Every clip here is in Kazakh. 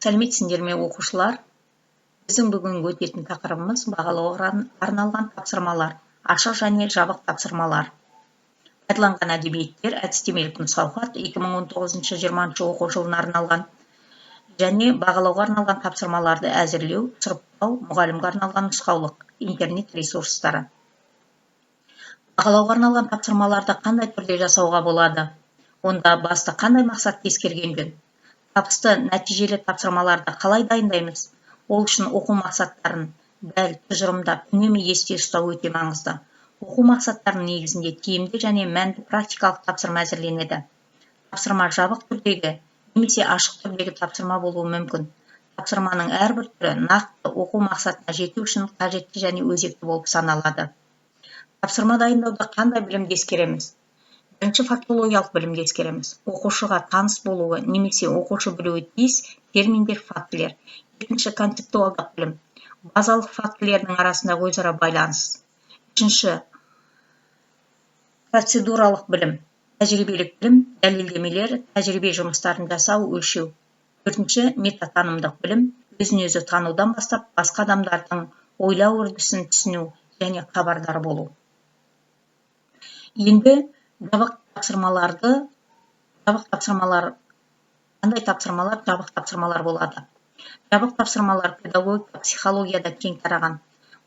Сәлеметсіңдер ме оқушылар? Біздің бүгінгі өтетін тақырыбымыз бағалауға арналған тапсырмалар, ашық және жабық тапсырмалар. Пайдаланған әдебиеттер әдістемелік нұсқауға 2019-20 оқу жылына арналған және бағалауға арналған тапсырмаларды әзірлеу, сұрыптау, мұғалімге арналған нұсқаулық, интернет ресурстары. Бағалауға арналған тапсырмаларды қандай түрде жасауға болады? Онда басты қандай мақсат ескерген жөн? Табысты нәтижелі тапсырмаларды қалай дайындаймыз? Ол үшін оқу мақсаттарын дәл тұжырымдап, үнемі есте ұстау өте маңызды. Оқу мақсаттарының негізінде тиімді және мәнді практикалық тапсырма әзірленеді. Тапсырма жабық түрдегі немесе ашық түрдегі тапсырма болуы мүмкін. Тапсырманың әрбір түрі нақты оқу мақсатына жету үшін қажетті және өзекті болып саналады. Тапсырма дайындауда қандай білімді ескереміз? Бірінші фактологиялық білімді ескереміз. Оқушыға таныс болуы немесе оқушы білуі тиіс терминдер, фактілер. Екінші концептуалдық білім. Базалық фактілердің арасындағы өзара байланыс. Үшінші процедуралық білім. Тәжірибелік білім, дәлелдемелер, тәжірибе жұмыстарын жасау, өлшеу. Төртінші метатанымдық білім. Өзін-өзі танудан бастап басқа адамдардың ойлау үрдісін түсіну және хабардар болу. Енді жабық тапсырмалар, қандай тапсырмалар жабық тапсырмалар болады? Жабық тапсырмалар педагогика, психологияда кең тараған.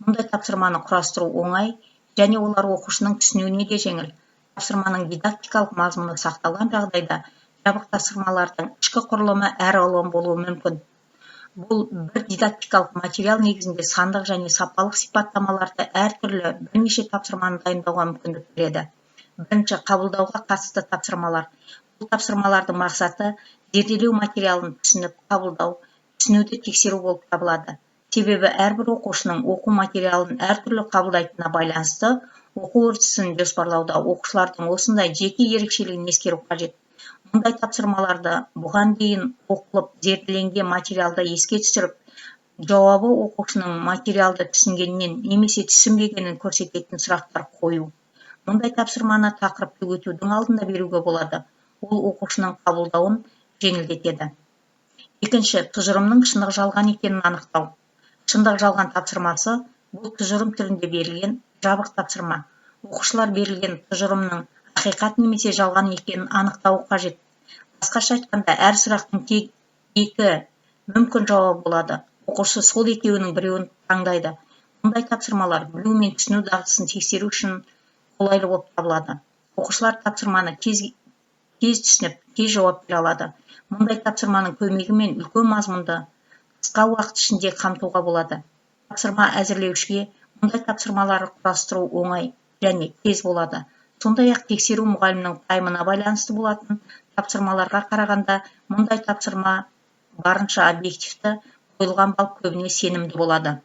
Мұндай тапсырманы құрастыру оңай және олар оқушының түсінуіне де жеңіл. Тапсырманың дидактикалық мазмұны сақталған жағдайда жабық тапсырмалардың ішкі құрылымы әр алуан болуы мүмкін. Бұл бір дидактикалық материал негізінде сандық және сапалық сипаттамаларды әртүрлі бірнеше тапсырманы дайындауға мүмкіндік береді. Бірінші, қабылдауға қатысты тапсырмалар. Бұл тапсырмалардың мақсаты зерделеу материалын түсініп, қабылдау, түсінуді тексеру болып табылады. Себебі әрбір оқушының оқу материалын әртүрлі қабылдайтынына байланысты, оқу үрдісін жоспарлауда оқушылардың осындай жеке ерекшелігін ескеру қажет. Мұндай тапсырмаларды бұған дейін оқылып, зерделенген материалды еске түсіріп, жауабы оқушының материалды түсінгеннен немесе түсінбегенін көрсететін сұрақтар қою. Мұндай тапсырманы тақырыпты өтудің алдында беруге болады. Ол оқушының қабылдауын жеңілдетеді. Екінші, тұжырымның шындық жалған екенін анықтау. Шындық жалған тапсырмасы бұл тұжырым түрінде берілген жабық тапсырма. Оқушылар берілген тұжырымның ақиқат немесе жалған екенін анықтауы қажет. Басқаша айтқанда, әр сұрақтың тек екі мүмкін жауабы болады. Оқушы сол екеуінің біреуін таңдайды. Мұндай тапсырмалар білу мен түсіну дағдысын тексеру үшін қолайлы болып табылады. Оқушылар тапсырманы тез түсініп, тез жауап бере алады. Мұндай тапсырманың көмегімен үлкен мазмұнды қысқа уақыт ішінде қамтуға болады. Тапсырма әзірлеушіге мұндай тапсырмаларды құрастыру оңай және тез болады. Сондай-ақ тексеру мұғалімнің пайымына байланысты болатын тапсырмаларға қарағанда мұндай тапсырма барынша объективті, қойылған бал көбіне сенімді болады.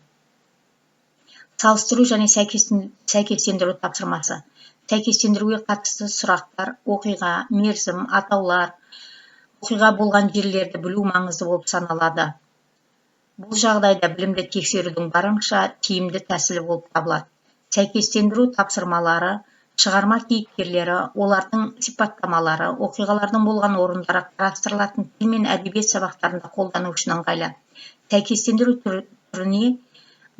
Салыстыру және сәйкестендіру тапсырмасы. Сәйкестендіруге қатысты сұрақтар, оқиға, мерзім, атаулар, оқиға болған жерлерді білу маңызды болып саналады. Бұл жағдайда білімді тексерудің барынша тиімді тәсілі болып табылады. Сәйкестендіру тапсырмалары, шығарма кейіпкерлері, олардың сипаттамалары, оқиғалардың болған орындары қарастырылатын тіл мен әдебиет сабақтарында қолдану үшін ыңғайлы. Сәйкестендіру түріне,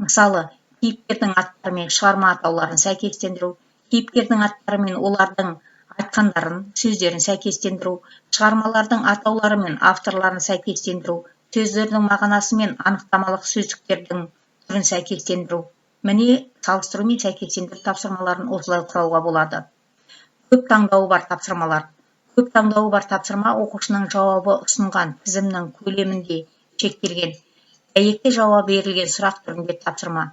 мысалы, кейіпкердің аттары мен шығарма атауларын сәйкестендіру, кейіпкердің аттары мен олардың айтқандарын, сөздерін сәйкестендіру, шығармалардың атаулары мен авторларын сәйкестендіру, сөздердің мағынасы мен анықтамалық сөздіктердің түрін сәйкестендіру. Міне, салыстыру мен сәйкестендіру тапсырмаларын осылай құрауға болады. Көп таңдауы бар тапсырмалар. Көп таңдауы бар тапсырма оқушының жауабы ұсынған тізімнің көлемінде шектелген, дәйекті жауап берілген сұрақ түрінде тапсырма.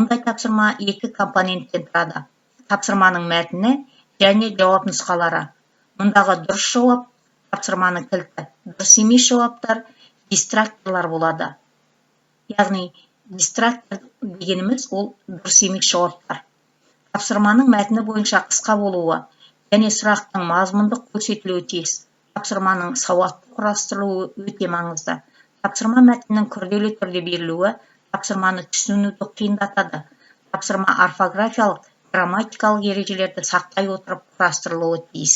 Мұндай тапсырма екі компоненттен тұрады. Тапсырманың мәтіні және жауап нұсқалары. Мұндағы дұрыс жауап тапсырманың кілті. Дұрыс емес жауаптар дистракторлар болады. Яғни, дистрактор дегеніміз ол дұрыс емес жауаптар. Тапсырманың мәтіні бойынша қысқа болуы және сұрақтың мазмұндық көрсетілуі тиіс. Тапсырманың сауатты құрастырылуы өте маңызды. Тапсырма мәтінінің күрделі түрде берілуі тапсырманы түсінуді қиындатады. Тапсырма орфографиялық, грамматикалық ережелерді сақтай отырып құрастырылуы тиіс.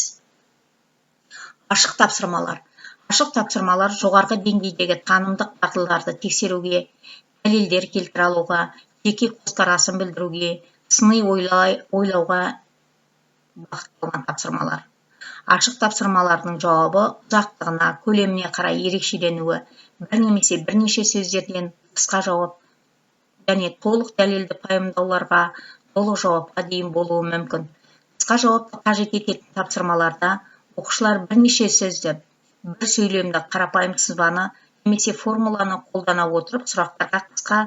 Ашық тапсырмалар. Ашық тапсырмалар жоғарғы деңгейдегі танымдық дағдыларды тексеруге, дәлелдер келтіре алуға, жеке көзқарасын білдіруге, сыни ойлауға бағытталған тапсырмалар. Ашық тапсырмалардың жауабы ұзақтығына, көлеміне қарай ерекшеленуі, бір немесе бірнеше сөздерден қысқа жауап және толық дәлелді пайымдауларға, толық жауапқа дейін болуы мүмкін. Қысқа жауапты қажет ететін тапсырмаларда оқушылар бірнеше сөзді, бір сөйлемді, қарапайым сызбаны немесе формуланы қолдана отырып сұрақтарға қысқа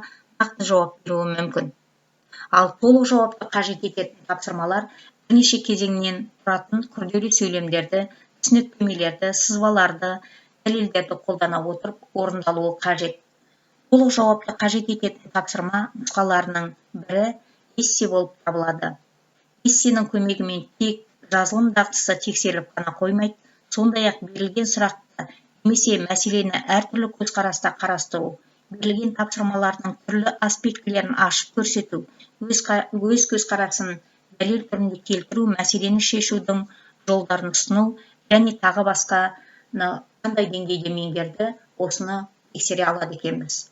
нақты жауап беруі мүмкін. Ал толық жауапты қажет ететін тапсырмалар бірнеше кезеңнен тұратын күрделі сөйлемдерді, түсініктемелерді, сызбаларды, дәлелдерді қолдана отырып орындалуы қажет. Толық жауапты қажет ететін тапсырма нұсқаларының бірі эссе болып табылады. Эссенің көмегімен тек жазылым дағдысы тексеріліп қана қоймайды, сондай-ақ берілген сұрақты немесе мәселені әртүрлі көзқараста қарастыру, берілген тапсырмалардың түрлі аспектілерін ашып көрсету, өз көзқарасын дәлел түрінде келтіру, мәселені шешудің жолдарын ұсыну және тағы басқаны қандай деңгейде меңгерді, осыны тексере алады екенбіз.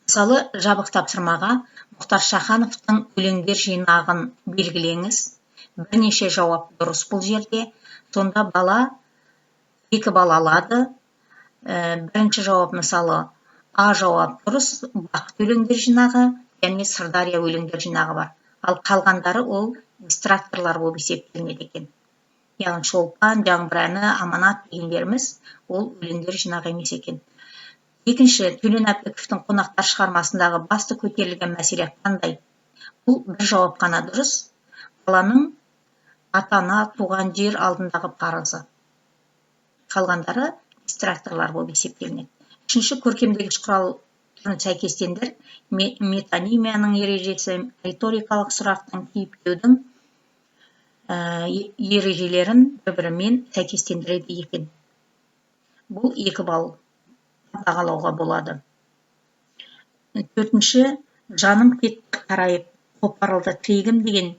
Мысалы, жабық тапсырмаға Мұхтар Шахановтың өлеңдер жинағын белгілеңіз. Бірнеше жауап дұрыс бұл жерде. Сонда екі бала алады. Бірінші жауап мысалы А жауап дұрыс, Бақыт өлеңдер жинағы және Сырдария өлеңдер жинағы бар. Ал қалғандары ол дистракторлар болып есептелінеді екен. Яғни Шолпан, Жаңбыр әні, Аманат дегендеріміз ол өлеңдер жинағы емес екен. Екінші, Төлен Әбдіковтің қонақтар шығармасындағы басты көтерілген мәселе қандай? Бұл бір жауап қана дұрыс. Баланың ата-ана, туған жер алдындағы парызы. Қалғандары дистракторлар болып есептелінеді. Үшінші, көркемдегіш құрал түрін сәйкестендір. Метонимияның ережесі, риторикалық сұрақтың, кейіптеудің ережелерін бір-бірімен сәйкестендіреді екен. Бұл 2 балл бағалауға болады. Төртінші, жаным кетті қарайып, қопарылды тірегім деген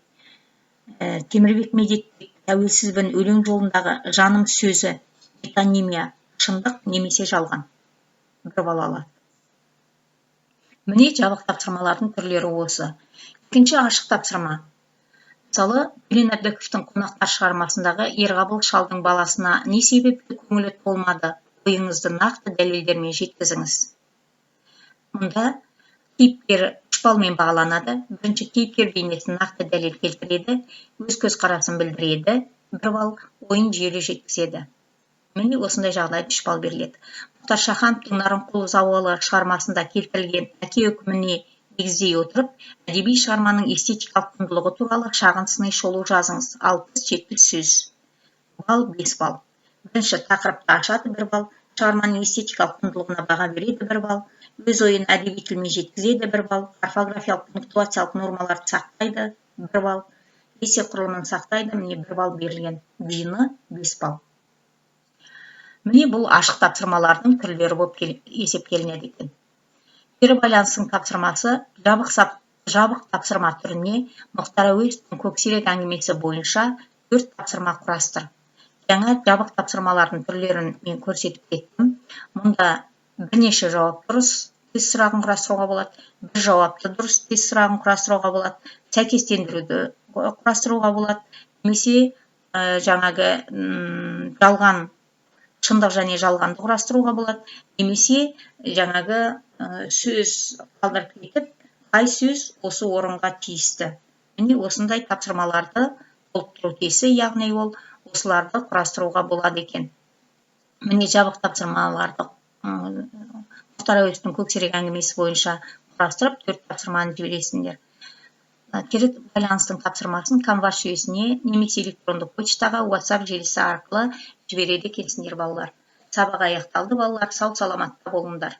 Темірбек Медетбек тәуелсізбін өлең жолындағы жаным сөзі, метонимия, шындық немесе жалған. 1 балл алады. Міне жабық тапсырмалардың түрлері осы. Екінші, ашық тапсырма. Мысалы, Төлен Әбдіковтің қонақтар шығармасындағы Ерғабыл шалдың баласына не себепті көңілі толмады? Ойыңызды нақты дәлелдермен жеткізіңіз. Мұнда кейіпкер 3 балмен бағаланады. Бірінші, кейіпкер бейнесін нақты дәлел келтіреді, өз көзқарасын білдіреді, 1 балл, ойын жүйелі жеткізеді. Міне осындай жағдайда 3 балл беріледі. Мұхтар Шахановтың Нарынқол зауалы шығармасында келтірілген әке үкіміне негіздей отырып, әдеби шығарманың эстетикалық құндылығы туралы шағын сыни шолу жазыңыз. 60-70 сөз. Балл 5 балл. Бірінші, тақырыпты ашады 1 балл, шығарманың эстетикалық құндылығына баға береді 1 балл, өз ойын әдеби тілмен жеткізеді 1 балл, орфографиялық пунктуациялық нормаларды сақтайды 1 балл, эссе құрылымын сақтайды, міне 1 балл берілген. Жиыны 5 балл. Міне бұл ашық тапсырмалардың түрлері болып есептелінеді екен. Кері байланыстың тапсырмасы жабық тапсырма түріне Мұхтар Әуезовтің Көксерек әңгімесі бойынша 4 тапсырма құрастыр. Жаңа жабық тапсырмалардың түрлерін мен көрсетіп кеттім. Мұнда бірнеше жауап дұрыс тест сұрағын құрастыруға болады, бір жауапты дұрыс тест сұрағын құрастыруға болады, сәйкестендіруді құрастыруға болады, немесе жаңағы жалған, шындық және жалғанды құрастыруға болады, немесе жаңағы сөз қалдырып кетіп, қай сөз осы орынға тиісті. Міне осындай тапсырмаларды толықтыру тиісі, яғни ол осыларды құрастыруға болады екен. Міне жабық тапсырмаларды Мұхтар Әуезовтің Көксерек әңгімесі бойынша құрастырып, 4 тапсырманы жібересіңдер. Кері байланыстың тапсырмасын Canvas жүйесіне немесе электронды почтаға WhatsApp желісі арқылы жібереді екенсіңдер балалар. Сабақ аяқталды балалар, сау саламатта болыңдар.